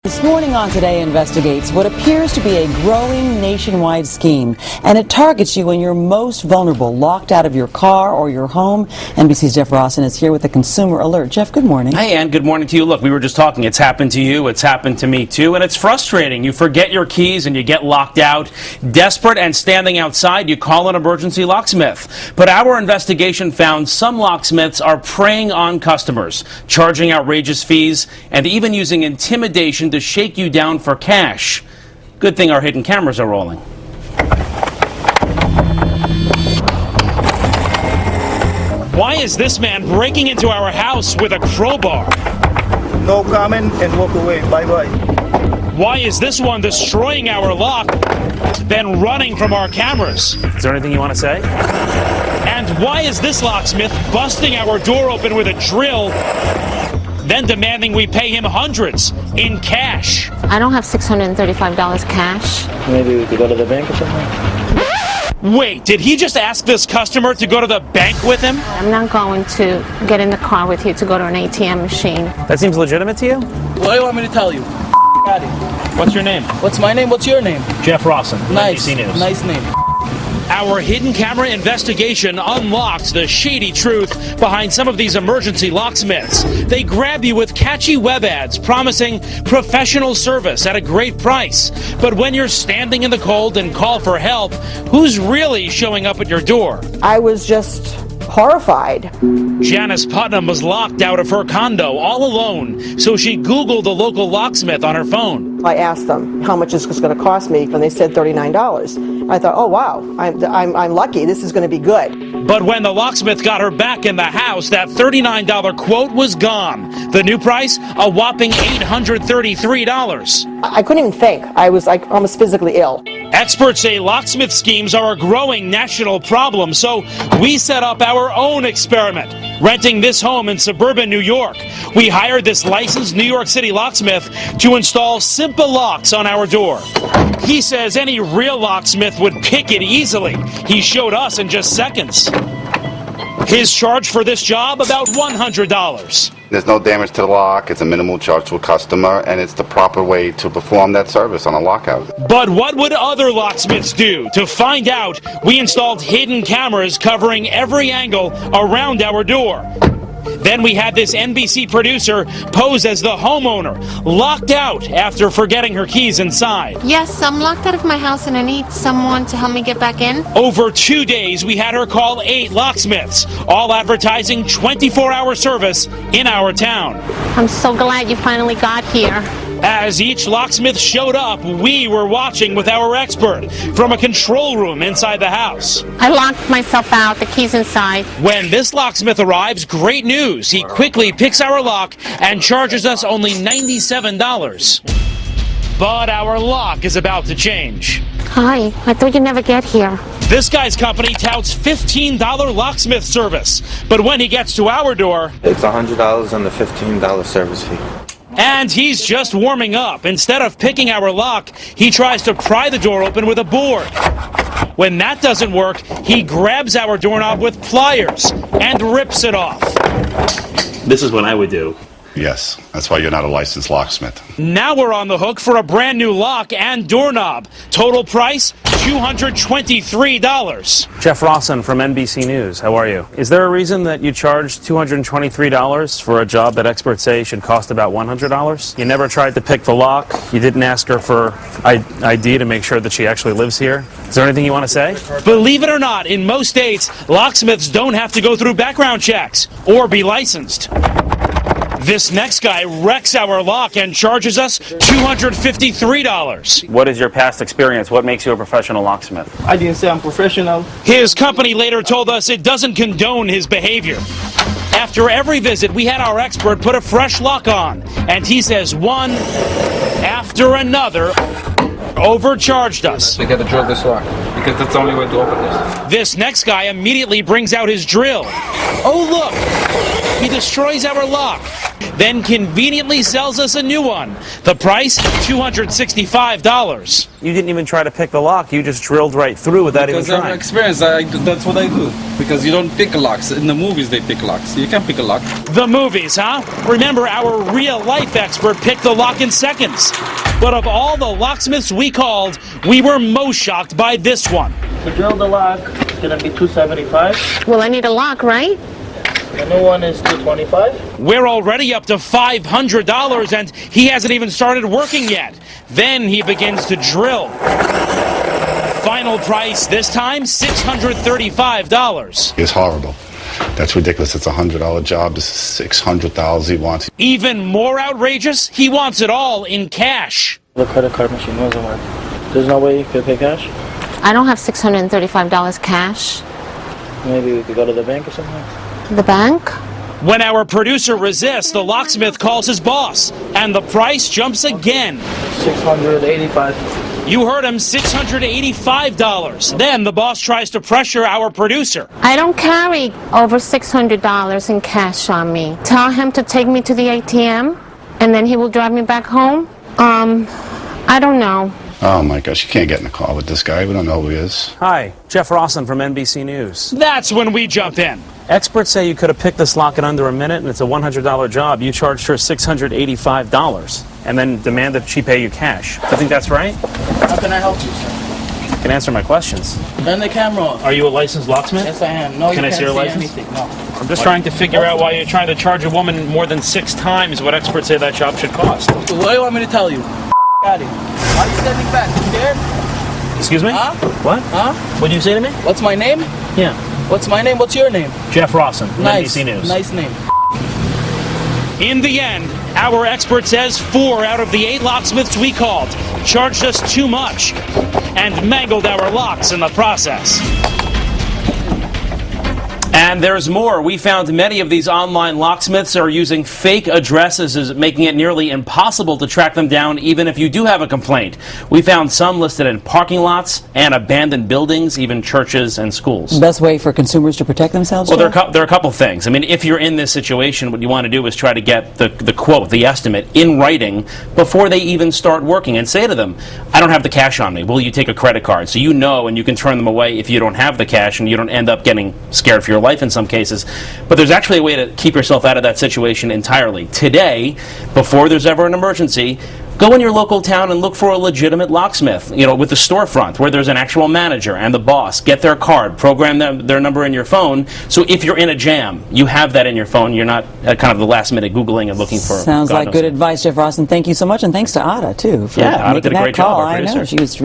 This morning on Today investigates what appears to be a growing nationwide scheme, and it targets you when you're most vulnerable, locked out of your car or your home. NBC's Jeff Rawson is here with a consumer alert. Jeff, good morning. Hey, Ann, good morning to you. Look, we were just talking. It's happened to you. It's happened to me, too, and it's frustrating. You forget your keys and you get locked out. Desperate and standing outside, you call an emergency locksmith. But our investigation found some locksmiths are preying on customers, charging outrageous fees, and even using intimidation to shake you down for cash. Good thing our hidden cameras are rolling. Why is this man breaking into our house with a crowbar? No comment and walk away. Bye-bye. Why is this one destroying our lock, then running from our cameras? Is there anything you want to say? And why is this locksmith busting our door open with a drill, then demanding we pay him hundreds in cash? I don't have $635 cash. Maybe we could go to the bank or something? Wait, did he just ask this customer to go to the bank with him? I'm not going to get in the car with you to go to an ATM machine. That seems legitimate to you? What do you want me to tell you? Got it. What's your name? What's my name? What's your name? Jeff Rawson. Nice. NBC News. Nice name. Our hidden camera investigation unlocked the shady truth behind some of these emergency locksmiths. They grab you with catchy web ads promising professional service at a great price. But when you're standing in the cold and call for help, who's really showing up at your door? I was just horrified. Janice Putnam was locked out of her condo all alone, so she Googled the local locksmith on her phone. I asked them how much is this going to cost me, and they said $39. I thought, oh wow, I'm lucky. This is going to be good. But when the locksmith got her back in the house, that $39 quote was gone. The new price, a whopping $833. I couldn't even think. I was like almost physically ill. Experts say locksmith schemes are a growing national problem, so we set up our own experiment, renting this home in suburban New York. We hired this licensed New York City locksmith to install simple locks on our door. He says any real locksmith would pick it easily. He showed us in just seconds. His charge for this job, about $100. There's no damage to the lock, it's a minimal charge to a customer, and it's the proper way to perform that service on a lockout. But what would other locksmiths do? To find out, we installed hidden cameras covering every angle around our door. Then we had this NBC producer pose as the homeowner, locked out after forgetting her keys inside. Yes, I'm locked out of my house and I need someone to help me get back in. Over 2 days, we had her call 8 locksmiths, all advertising 24-hour service in our town. I'm so glad you finally got here. As each locksmith showed up, we were watching with our expert from a control room inside the house. I locked myself out, the keys inside. When this locksmith arrives, great news. He quickly picks our lock and charges us only $97. But our lock is about to change. Hi, I thought you'd never get here. This guy's company touts $15 locksmith service, but when he gets to our door, it's $100 and the $15 service fee. And he's just warming up. Instead of picking our lock, he tries to pry the door open with a board. When that doesn't work, he grabs our doorknob with pliers and rips it off. This is what I would do. Yes, that's why you're not a licensed locksmith. Now we're on the hook for a brand new lock and doorknob. Total price, $223. Jeff Rawson from NBC News. How are you? Is there a reason that you charge $223 for a job that experts say should cost about $100? You never tried to pick the lock. You didn't ask her for ID to make sure that she actually lives here. Is there anything you want to say? Believe it or not, in most states, locksmiths don't have to go through background checks or be licensed. This next guy wrecks our lock and charges us $253. What is your past experience? What makes you a professional locksmith? I didn't say I'm professional. His company later told us it doesn't condone his behavior. After every visit, we had our expert put a fresh lock on, and he says one after another overcharged us. We got to drill this lock because that's the only way to open this. This next guy immediately brings out his drill. Oh, look! He destroys our lock. then conveniently sells us a new one. The price, $265. You didn't even try to pick the lock. You just drilled right through without even Because I'm trying. experienced, that's what I do. Because you don't pick locks. In the movies, they pick locks. You can't pick a lock. The movies, huh? Remember, our real-life expert picked the lock in seconds. But of all the locksmiths we called, we were most shocked by this one. To drill the lock, it's gonna be $275. Well, I need a lock, right? The new one is $225. We're already up to $500, and he hasn't even started working yet. Then he begins to drill. Final price this time, $635. It's horrible. That's ridiculous. It's a $100 job. This is $600,000 he wants. Even more outrageous, he wants it all in cash. The credit card machine wasn't working. There's no way you could pay cash? I don't have $635 cash. Maybe we could go to the bank or something? The bank? When our producer resists, the locksmith calls his boss, and the price jumps again. $685. You heard him, $685. Then the boss tries to pressure our producer. I don't carry over $600 in cash on me. Tell him to take me to the ATM, and then he will drive me back home. I don't know. Oh my gosh, you can't get in a car with this guy. We don't know who he is. Hi, Jeff Rawson from NBC News. That's when we jump in. Experts say you could have picked this lock in under a minute, and it's a $100 job. You charged her $685 and then demanded she pay you cash. Do you think that's right? How can I help you, sir? You can answer my questions. Turn the camera on. Are you a licensed locksmith? Yes, I am. No, Can you I see can't your see license? anything. No. I'm just trying to figure out why you're trying to charge a woman more than 6 times what experts say that job should cost. What do you want me to tell you? Out of here. Why are you standing back? You scared? Excuse me? Huh? What? Huh? What did you say to me? What's my name? Yeah. What's my name? What's your name? Jeff Rawson from Nice. NBC News. Nice name. In the end, our expert says 4 out of the 8 locksmiths we called charged us too much and mangled our locks in the process. And there's more. We found many of these online locksmiths are using fake addresses, making it nearly impossible to track them down even if you do have a complaint. We found some listed in parking lots and abandoned buildings, even churches and schools. Best way for consumers to protect themselves? Well, there are a couple things. I mean, if you're in this situation, what you want to do is try to get the quote, the estimate, in writing before they even start working, and say to them, I don't have the cash on me. Will you take a credit card? So you know, and you can turn them away if you don't have the cash, and you don't end up getting scared for your life in some cases. But there's actually a way to keep yourself out of that situation entirely. Today, before there's ever an emergency, go in your local town and look for a legitimate locksmith, you know, with a storefront where there's an actual manager and the boss. Get their card, program their number in your phone, so if you're in a jam, you have that in your phone. You're not at kind of the last minute Googling and looking for. Sounds like good advice, Jeff Rawson. Thank you so much, and thanks to Ada, too, for Ada making did a that great call. job, our I know. producer. She was